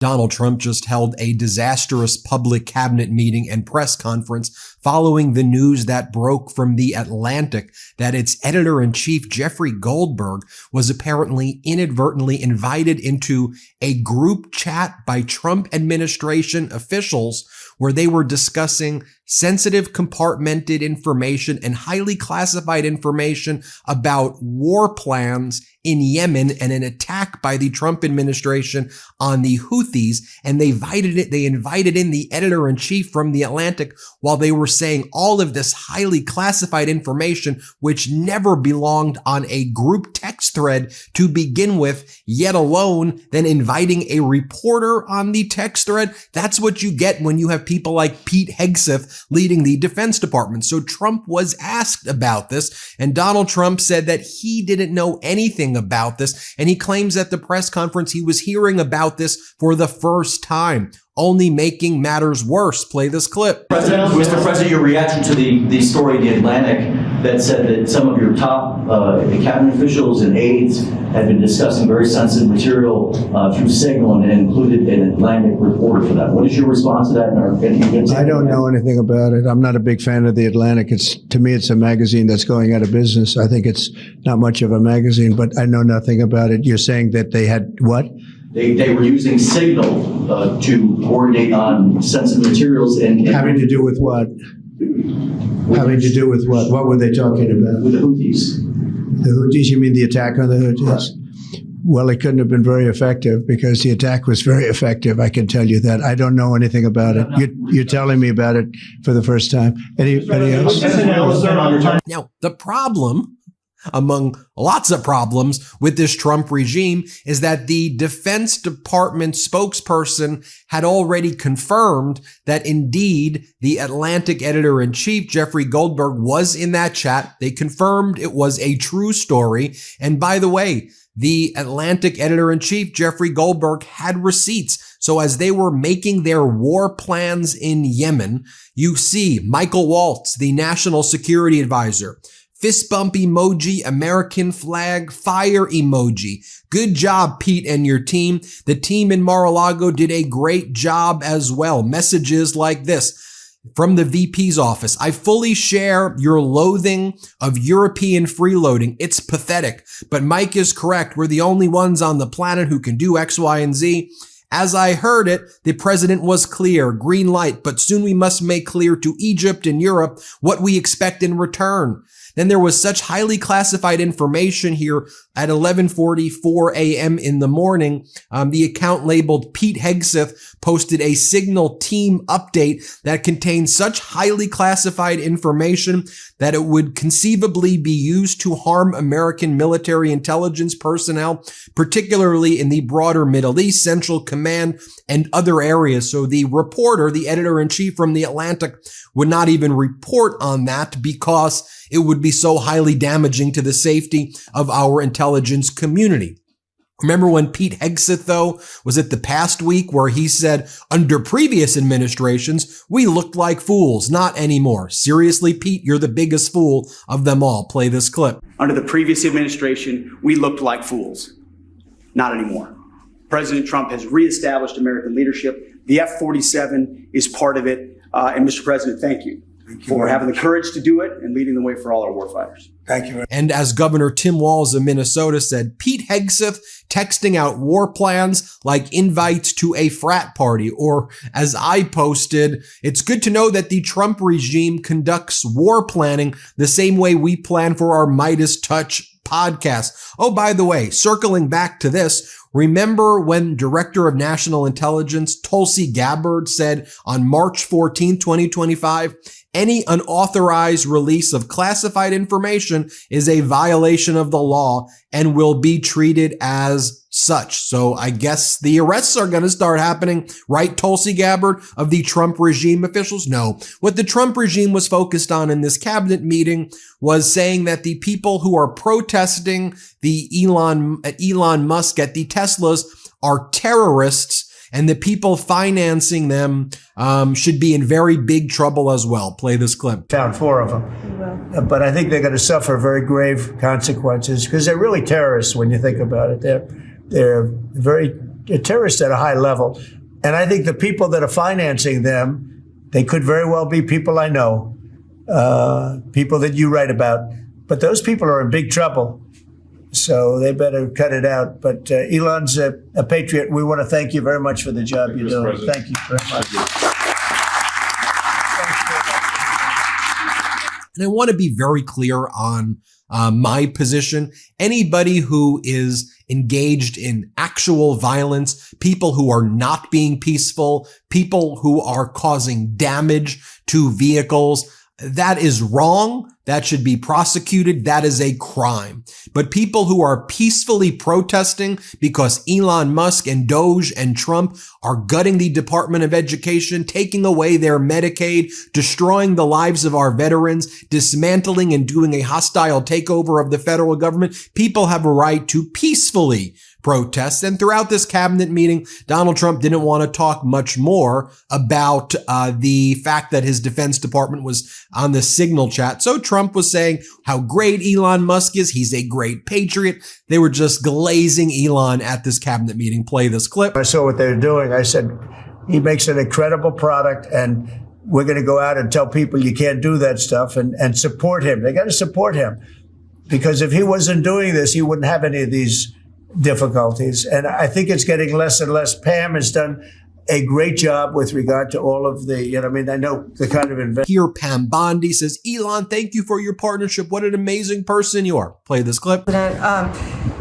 Donald Trump just held a disastrous public cabinet meeting and press conference following the news that broke from The Atlantic that its editor-in-chief, Jeffrey Goldberg, was apparently inadvertently invited into a group chat by Trump administration officials where they were discussing sensitive compartmented information and highly classified information about war plans in Yemen and an attack by the Trump administration on the Houthis. And they invited in the editor-in-chief from The Atlantic while they were saying all of this highly classified information, which never belonged on a group text thread to begin with, yet alone then inviting a reporter on the text thread. That's what you get when you have people like Pete Hegseth leading the Defense Department. So Trump was asked about this, and Donald Trump said that he didn't know anything about this, and he claims at the press conference he was hearing about this for the first time, only making matters worse. Play this clip. Mr. President, your reaction to the story in The Atlantic that said that some of your top cabinet officials and aides had been discussing very sensitive material through Signal and included an Atlantic reporter for that. What is your response to that? I don't know anything about it. I'm not a big fan of The Atlantic. To me, it's a magazine that's going out of business. I think it's not much of a magazine, but I know nothing about it. You're saying that they had what? They were using Signal to coordinate on sensitive materials and having to do with what? Having to do with what? What were they talking about? With the Houthis. The Houthis? You mean the attack on the Houthis? Right. Well, it couldn't have been very effective because the attack was very effective. I can tell you that. I don't know anything about it. You're telling me about it for the first time. Anybody else? Now, the problem, among lots of problems with this Trump regime, is that the Defense Department spokesperson had already confirmed that indeed the Atlantic editor-in-chief, Jeffrey Goldberg, was in that chat. They confirmed it was a true story. And by the way, the Atlantic editor-in-chief, Jeffrey Goldberg, had receipts. So as they were making their war plans in Yemen, you see Michael Waltz, the national security advisor, fist bump emoji, American flag, fire emoji. Good job, Pete and your team. The team in Mar-a-Lago did a great job as well. Messages like this from the VP's office. I fully share your loathing of European freeloading. It's pathetic. But Mike is correct. We're the only ones on the planet who can do X, Y, and Z. As I heard it, the president was clear, green light, but soon we must make clear to Egypt and Europe what we expect in return. Then there was such highly classified information here at 11:44 a.m. in the morning. The account labeled Pete Hegseth posted a Signal team update that contained such highly classified information that it would conceivably be used to harm American military intelligence personnel, particularly in the broader Middle East, Central Command, and other areas. So the reporter, the editor-in-chief from The Atlantic, would not even report on that because it would be so highly damaging to the safety of our intelligence community. Remember when Pete Hegseth, though, was at the past week where he said, under previous administrations, we looked like fools, not anymore. Seriously, Pete, you're the biggest fool of them all. Play this clip. Under the previous administration, we looked like fools, not anymore. President Trump has reestablished American leadership. The F-47 is part of it. And Mr. President, thank you for having the courage to do it and leading the way for all our warfighters. Thank you. And as Governor Tim Walz of Minnesota said, Pete Hegseth texting out war plans like invites to a frat party. Or as I posted, it's good to know that the Trump regime conducts war planning the same way we plan for our MeidasTouch podcast. Oh, by the way, circling back to this, remember when Director of National Intelligence Tulsi Gabbard said on March 14, 2025, any unauthorized release of classified information is a violation of the law and will be treated as such. So I guess the arrests are going to start happening, right, Tulsi Gabbard, of the Trump regime officials? No. What the Trump regime was focused on in this cabinet meeting was saying that the people who are protesting the Elon Musk at the Teslas are terrorists, and the people financing them should be in very big trouble as well. Play this clip. Found 4 of them. But I think they're going to suffer very grave consequences because they're really terrorists when you think about it. They're very terrorists at a high level. And I think the people that are financing them, they could very well be people I know, people that you write about. But those people are in big trouble. So they better cut it out. But Elon's a patriot. We want to thank you very much for the job you're doing. Thank you very much. And I want to be very clear on my position. Anybody who is engaged in actual violence, people who are not being peaceful, people who are causing damage to vehicles, that is wrong. That should be prosecuted. That is a crime. But people who are peacefully protesting because Elon Musk and Doge and Trump are gutting the Department of Education, taking away their Medicaid, destroying the lives of our veterans, dismantling and doing a hostile takeover of the federal government, people have a right to peacefully protest. And throughout this cabinet meeting, Donald Trump didn't want to talk much more about the fact that his Defense Department was on the Signal chat. So Trump was saying how great Elon Musk is. He's a great patriot. They were just glazing Elon at this cabinet meeting. Play this clip. I saw what they were doing. I said, he makes an incredible product, and we're going to go out and tell people you can't do that stuff and support him. They got to support him, because if he wasn't doing this, he wouldn't have any of these difficulties. And I think it's getting less and less. Pam has done a great job with regard to all of the, I know the kind of investment. Here, Pam Bondi says, Elon, thank you for your partnership. What an amazing person you are. Play this clip.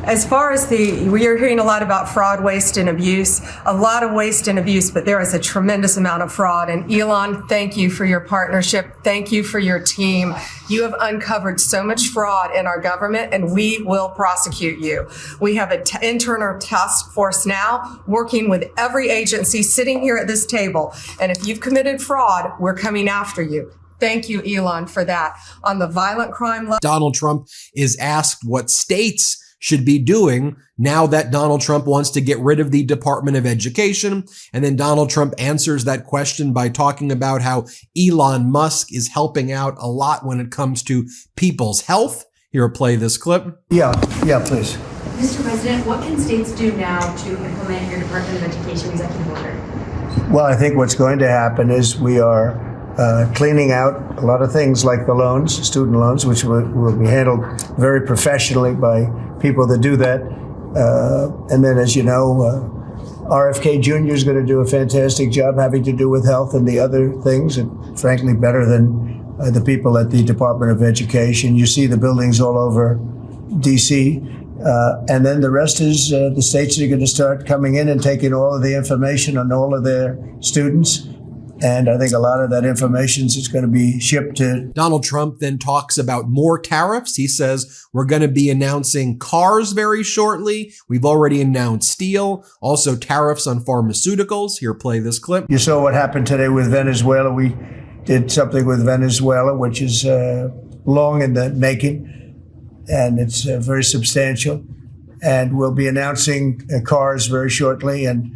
As far as we are hearing a lot about fraud, waste, and abuse, a lot of waste and abuse, but there is a tremendous amount of fraud. And Elon, thank you for your partnership. Thank you for your team. You have uncovered so much fraud in our government, and we will prosecute you. We have an internal task force now working with every agency sitting here at this table. And if you've committed fraud, we're coming after you. Thank you, Elon, for that. On the violent crime level, Donald Trump is asked what states should be doing now that Donald Trump wants to get rid of the Department of Education. And then Donald Trump answers that question by talking about how Elon Musk is helping out a lot when it comes to people's health. Here, play this clip. Yeah, please. Mr. President, what can states do now to implement your Department of Education executive order? Well, I think what's going to happen is we are cleaning out a lot of things like the loans, student loans, which will be handled very professionally by people that do that. And then, as you know, RFK Jr. is going to do a fantastic job having to do with health and the other things, and frankly, better than the people at the Department of Education. You see the buildings all over D.C. And then the rest is the states are going to start coming in and taking all of the information on all of their students. And I think a lot of that information is going to be shipped to. Donald Trump then talks about more tariffs. He says we're going to be announcing cars very shortly. We've already announced steel, also tariffs on pharmaceuticals. Here, play this clip. You saw what happened today with Venezuela. We did something with Venezuela, which is long in the making, and it's very substantial. And we'll be announcing cars very shortly. And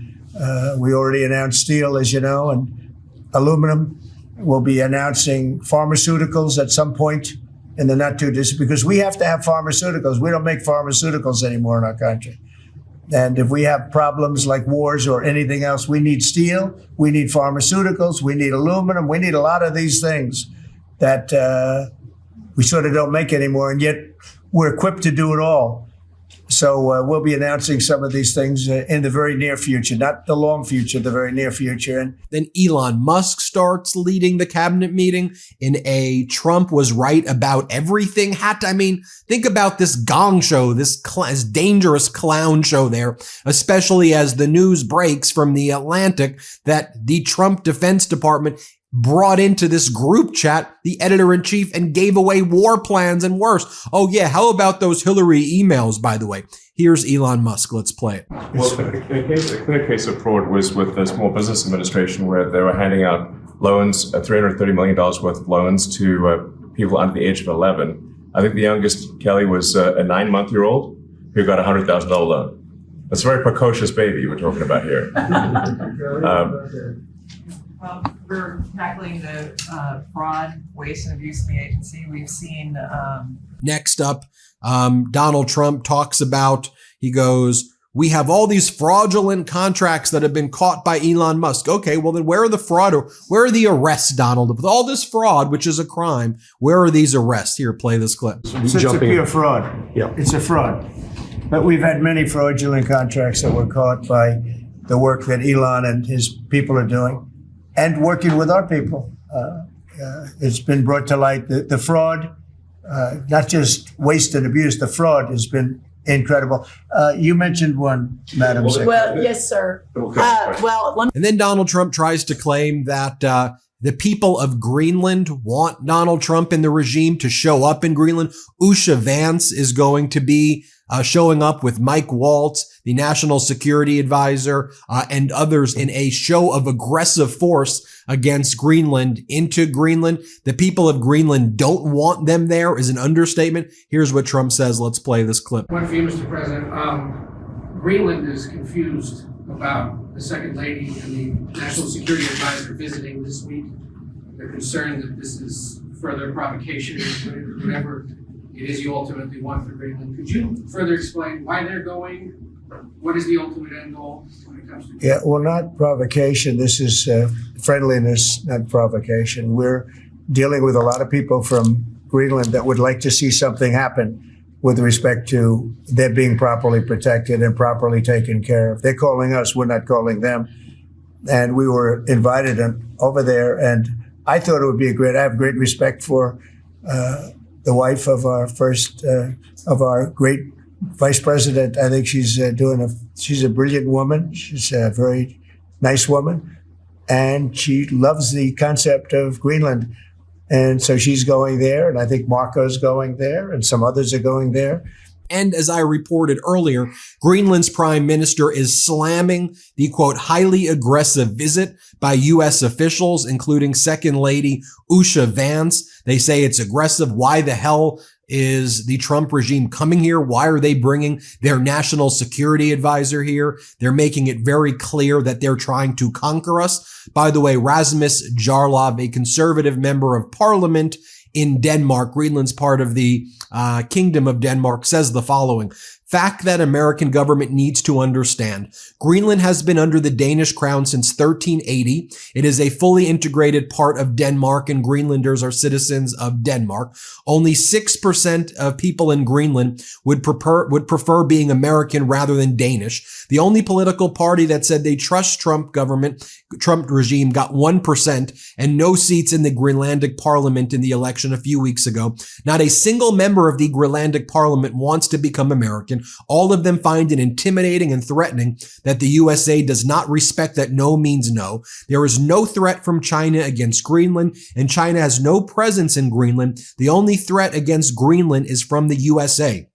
we already announced steel, as you know, and aluminum. We'll be announcing pharmaceuticals at some point in the not too distant, because we have to have pharmaceuticals. We don't make pharmaceuticals anymore in our country. And if we have problems like wars or anything else, we need steel, we need pharmaceuticals, we need aluminum, we need a lot of these things that we sort of don't make anymore, and yet we're equipped to do it all. So we'll be announcing some of these things in the very near future, not the long future, the very near future. And then Elon Musk starts leading the cabinet meeting in a Trump was right about everything hat. I mean, think about this gong show, this dangerous clown show there, especially as the news breaks from the Atlantic that the Trump Defense Department brought into this group chat the editor-in-chief and gave away war plans and worse. Oh yeah, how about those Hillary emails, by the way? Here's Elon Musk. Let's play it. Well, the clear case of fraud was with the Small Business Administration, where they were handing out loans, $330 million worth of loans to people under the age of 11. I think the youngest, Kelly, was a 9-month-old who got a $100,000 loan. That's a very precocious baby we're talking about here. We're tackling the fraud, waste, and abuse in the agency. We've seen. Next up, Donald Trump talks about, he goes, we have all these fraudulent contracts that have been caught by Elon Musk. Okay, well then where are the fraud? Where are the arrests, Donald? With all this fraud, which is a crime, where are these arrests? Here, play this clip. It's a pure fraud. Yeah. It's a fraud. But we've had many fraudulent contracts that were caught by the work that Elon and his people are doing and working with our people. It's been brought to light. The fraud, not just waste and abuse, the fraud has been incredible. You mentioned one, Madam Secretary. Well, yes, sir. And then Donald Trump tries to claim that the people of Greenland want Donald Trump and the regime to show up in Greenland. Usha Vance is going to be showing up with Mike Waltz, the national security advisor, and others in a show of aggressive force against Greenland into Greenland. The people of Greenland don't want them there is an understatement. Here's what Trump says. Let's play this clip. One for you, Mr. President. Greenland is confused about the Second Lady and the National Security Advisor visiting this week. They're concerned that this is further provocation, whatever it is you ultimately want for Greenland. Could you further explain why they're going? What is the ultimate end goal when it comes to Greenland? Yeah, well, not provocation. This is friendliness, not provocation. We're dealing with a lot of people from Greenland that would like to see something happen with respect to their being properly protected and properly taken care of. They're calling us, we're not calling them. And we were invited over there, and I thought it would be I have great respect for the wife of our great vice president. I think she's a brilliant woman. She's a very nice woman, and she loves the concept of Greenland. And so she's going there, and I think Marco's going there, and some others are going there. And as I reported earlier, Greenland's prime minister is slamming the, quote, highly aggressive visit by U.S. officials, including Second Lady Usha Vance. They say it's aggressive. Why the hell is the Trump regime coming here? Why are they bringing their national security advisor here? They're making it very clear that they're trying to conquer us. By the way, Rasmus Jarlov, a conservative member of parliament in Denmark, Greenland's part of the Kingdom of Denmark, says the following. Fact that American government needs to understand. Greenland has been under the Danish crown since 1380. It is a fully integrated part of Denmark, and Greenlanders are citizens of Denmark. Only 6% of people in Greenland would prefer being American rather than Danish. The only political party that said they trust Trump regime got 1% and no seats in the Greenlandic parliament in the election a few weeks ago. Not a single member of the Greenlandic parliament wants to become American. All of them find it intimidating and threatening that the USA does not respect that no means no. There is no threat from China against Greenland, and China has no presence in Greenland. The only threat against Greenland is from the USA.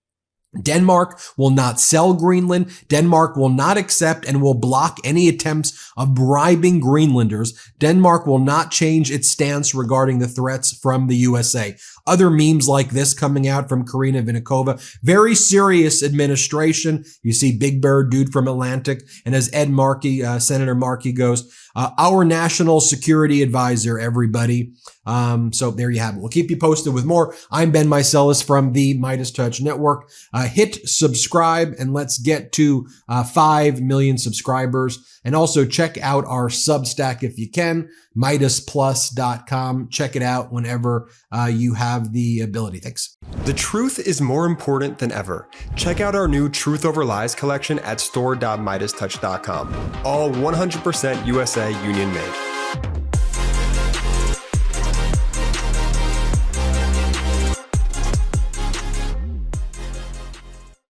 Denmark will not sell Greenland. Denmark will not accept and will block any attempts of bribing Greenlanders. Denmark will not change its stance regarding the threats from the USA. Other memes like this coming out from Karina Vinikova. Very serious administration. You see Big Bird dude from Atlantic. And as Ed Markey, Senator Markey goes, our national security advisor, everybody. So there you have it. We'll keep you posted with more. I'm Ben Meiselas from the MeidasTouch Network. Hit subscribe and let's get to 5 million subscribers. And also check out our Substack if you can, MeidasPlus.com. Check it out whenever you have the ability. Thanks. The truth is more important than ever. Check out our new Truth Over Lies collection at store.MeidasTouch.com. All 100% USA union made.